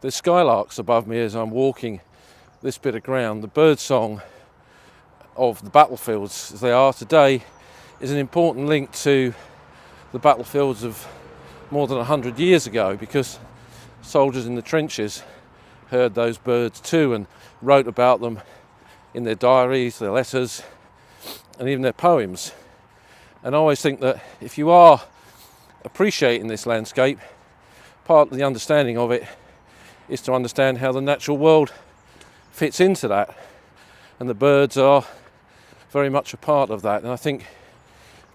There's skylarks above me as I'm walking this bit of ground. The birdsong of the battlefields as they are today is an important link to the battlefields of more than 100 years ago, because soldiers in the trenches heard those birds too and wrote about them in their diaries, their letters, and even their poems. And I always think that if you are appreciating this landscape, part of the understanding of it is to understand how the natural world fits into that, and the birds are very much a part of that. And I think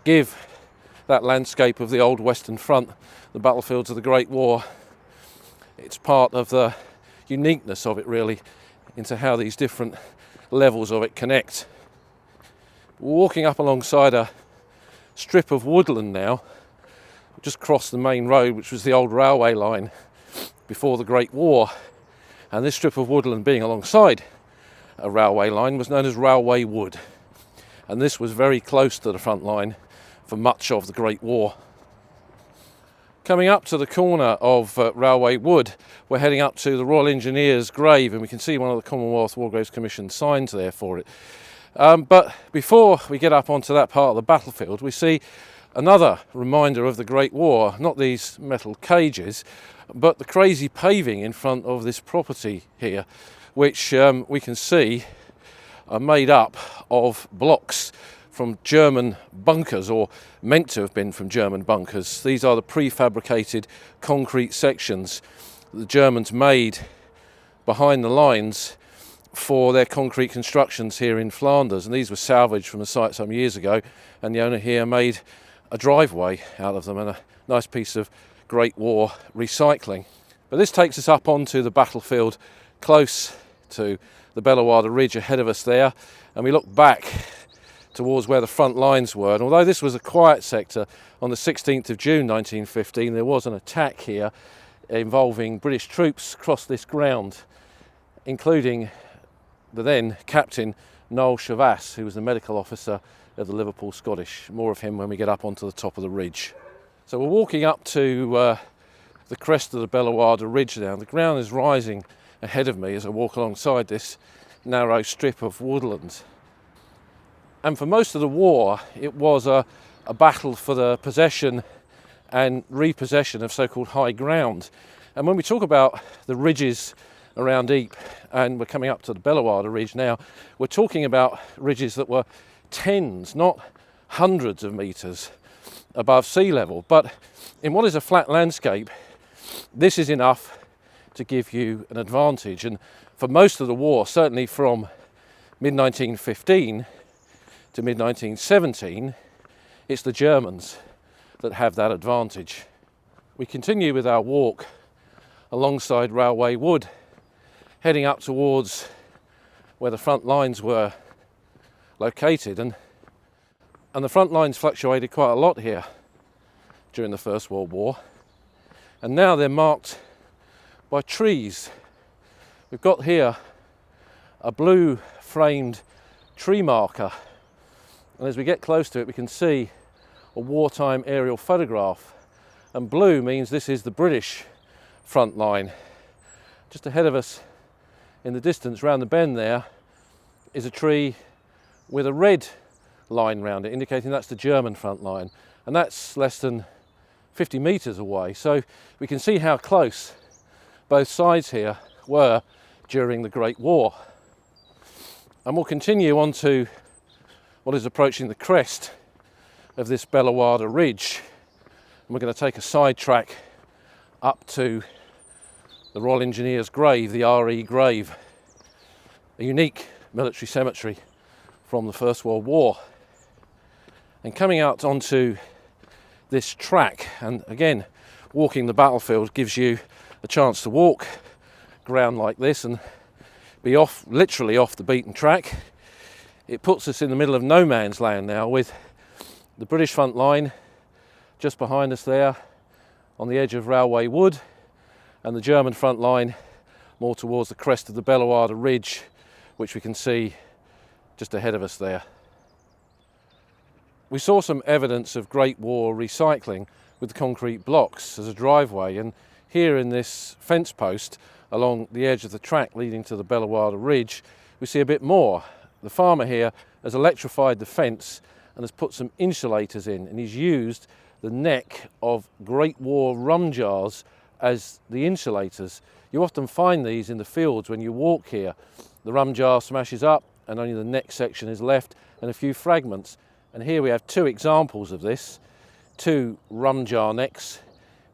give that landscape of the old Western Front, the battlefields of the Great War, it's part of the uniqueness of it really, into how these different levels of it connect. We're walking up alongside a strip of woodland now. We've just crossed the main road, which was the old railway line before the Great War, and this strip of woodland being alongside a railway line was known as Railway Wood, and this was very close to the front line for much of the Great War. Coming up to the corner of Railway Wood, we're heading up to the Royal Engineers' grave, and we can see one of the Commonwealth War Graves Commission signs there for it. But before we get up onto that part of the battlefield, we see another reminder of the Great War, not these metal cages, but the crazy paving in front of this property here, which we can see are made up of blocks from German bunkers, or meant to have been from German bunkers. These are the prefabricated concrete sections that the Germans made behind the lines for their concrete constructions here in Flanders, and these were salvaged from the site some years ago, and the owner here made a driveway out of them and a nice piece of Great War recycling. But this takes us up onto the battlefield close to the Bellewaarde Ridge ahead of us there, and we look back towards where the front lines were. And although this was a quiet sector, on the 16th of June 1915 there was an attack here involving British troops across this ground, including the then captain Noel Chavasse, who was the medical officer of the Liverpool Scottish. More of him when we get up onto the top of the ridge. So we're walking up to the crest of the Bellewaarde Ridge now. The ground is rising ahead of me as I walk alongside this narrow strip of woodland. And for most of the war, it was a battle for the possession and repossession of so-called high ground. And when we talk about the ridges around Ypres, and we're coming up to the Bellewaarde Ridge now, we're talking about ridges that were tens, not hundreds of metres above sea level. But in what is a flat landscape, this is enough to give you an advantage. And for most of the war, certainly from mid-1915 to mid-1917, it's the Germans that have that advantage. We continue with our walk alongside Railway Wood, heading up towards where the front lines were located, and the front lines fluctuated quite a lot here during the First World War, and now they're marked by trees. We've got here a blue framed tree marker, and as we get close to it we can see a wartime aerial photograph, and blue means this is the British front line. Just ahead of us in the distance round the bend there is a tree with a red line round it, indicating that's the German front line, and that's less than 50 metres away. So we can see how close both sides here were during the Great War. And we'll continue on to what is approaching the crest of this Bellewaarde Ridge, and we're going to take a side track up to the Royal Engineers' grave, the RE grave, a unique military cemetery from the First World War. And coming out onto this track, and again walking the battlefield gives you a chance to walk ground like this and be literally off the beaten track. It puts us in the middle of no man's land now, with the British front line just behind us there on the edge of Railway Wood, and the German front line more towards the crest of the Bellewaarde Ridge, which we can see just ahead of us there. We saw some evidence of Great War recycling with the concrete blocks as a driveway, and here in this fence post along the edge of the track leading to the Bellewaarde Ridge, we see a bit more. The farmer here has electrified the fence and has put some insulators in, and he's used the neck of Great War rum jars as the insulators. You often find these in the fields when you walk here. The rum jar smashes up and only the neck section is left and a few fragments. And here we have two examples of this, two rum jar necks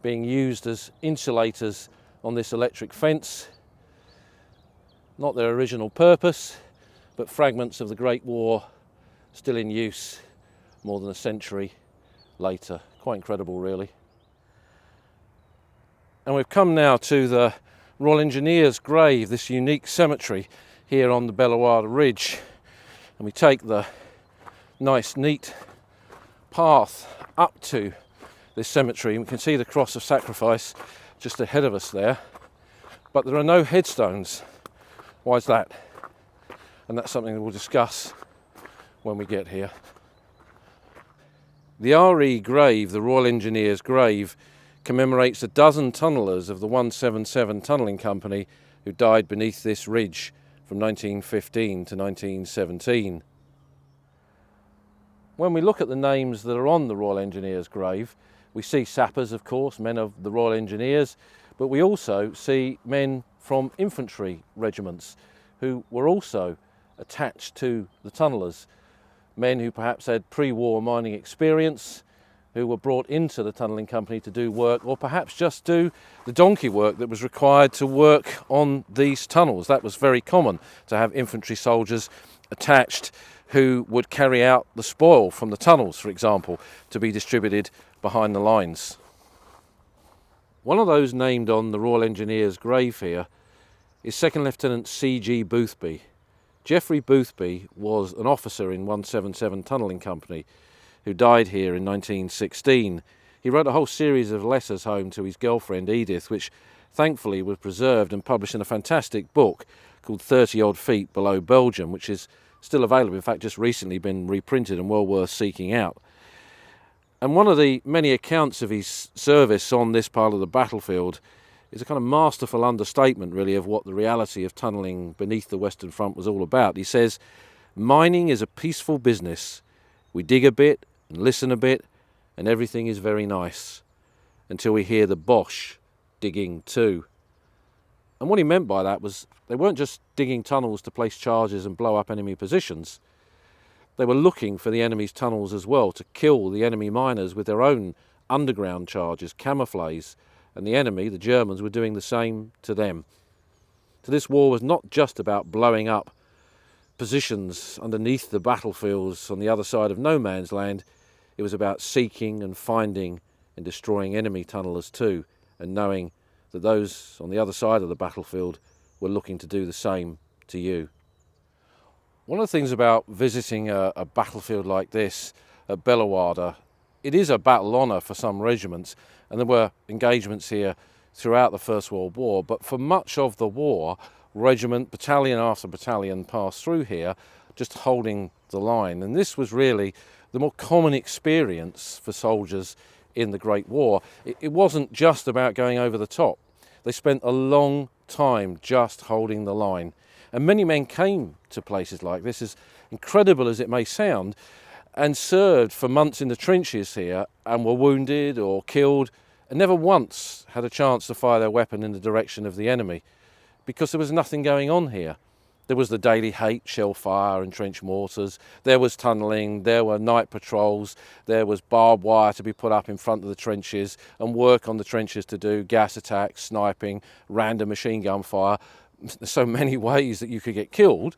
being used as insulators on this electric fence. Not their original purpose, but fragments of the Great War still in use more than a century later. Quite incredible, really. And we've come now to the Royal Engineers' grave, this unique cemetery here on the Bellewaarde Ridge. And we take the nice, neat path up to this cemetery, and we can see the cross of sacrifice just ahead of us there. But there are no headstones. Why is that? And that's something that we'll discuss when we get here. The RE grave, the Royal Engineers' grave, commemorates a dozen tunnellers of the 177 Tunnelling Company who died beneath this ridge from 1915 to 1917. When we look at the names that are on the Royal Engineers' grave, we see sappers, of course, men of the Royal Engineers, but we also see men from infantry regiments who were also attached to the tunnellers, men who perhaps had pre-war mining experience, who were brought into the tunnelling company to do work, or perhaps just do the donkey work that was required to work on these tunnels. That was very common, to have infantry soldiers attached who would carry out the spoil from the tunnels, for example, to be distributed behind the lines. One of those named on the Royal Engineers' grave here is Second Lieutenant C.G. Boothby. Geoffrey Boothby was an officer in 177 Tunnelling Company who died here in 1916. He wrote a whole series of letters home to his girlfriend Edith, which thankfully was preserved and published in a fantastic book called 30 Odd Feet Below Belgium, which is still available, in fact just recently been reprinted and well worth seeking out. And one of the many accounts of his service on this part of the battlefield is a kind of masterful understatement, really, of what the reality of tunnelling beneath the Western Front was all about. He says, "Mining is a peaceful business. We dig a bit and listen a bit, and everything is very nice, until we hear the Boche digging too." And what he meant by that was they weren't just digging tunnels to place charges and blow up enemy positions. They were looking for the enemy's tunnels as well, to kill the enemy miners with their own underground charges, camouflage, and the enemy, the Germans, were doing the same to them. So this war was not just about blowing up positions underneath the battlefields on the other side of no man's land. It was about seeking and finding and destroying enemy tunnellers too, and knowing that those on the other side of the battlefield were looking to do the same to you. One of the things about visiting a battlefield like this at Bellewaarde, it is a battle honour for some regiments, and there were engagements here throughout the First World War, but for much of the war, regiment, battalion after battalion passed through here, just holding the line. And this was really the more common experience for soldiers in the Great War. It wasn't just about going over the top. They spent a long time just holding the line. And many men came to places like this, as incredible as it may sound, and served for months in the trenches here and were wounded or killed and never once had a chance to fire their weapon in the direction of the enemy, because there was nothing going on here. There was the daily hate, shell fire and trench mortars, there was tunnelling, there were night patrols, there was barbed wire to be put up in front of the trenches and work on the trenches to do, gas attacks, sniping, random machine gun fire. So many ways that you could get killed,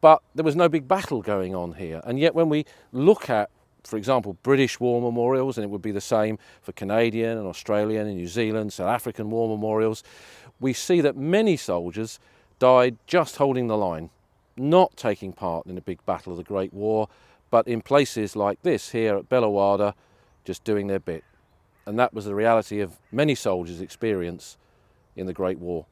but there was no big battle going on here. And yet when we look at, for example, British war memorials, and it would be the same for Canadian and Australian and New Zealand, South African war memorials, we see that many soldiers died just holding the line, not taking part in a big battle of the Great War, but in places like this here at Bellewaarde, just doing their bit. And that was the reality of many soldiers' experience in the Great War.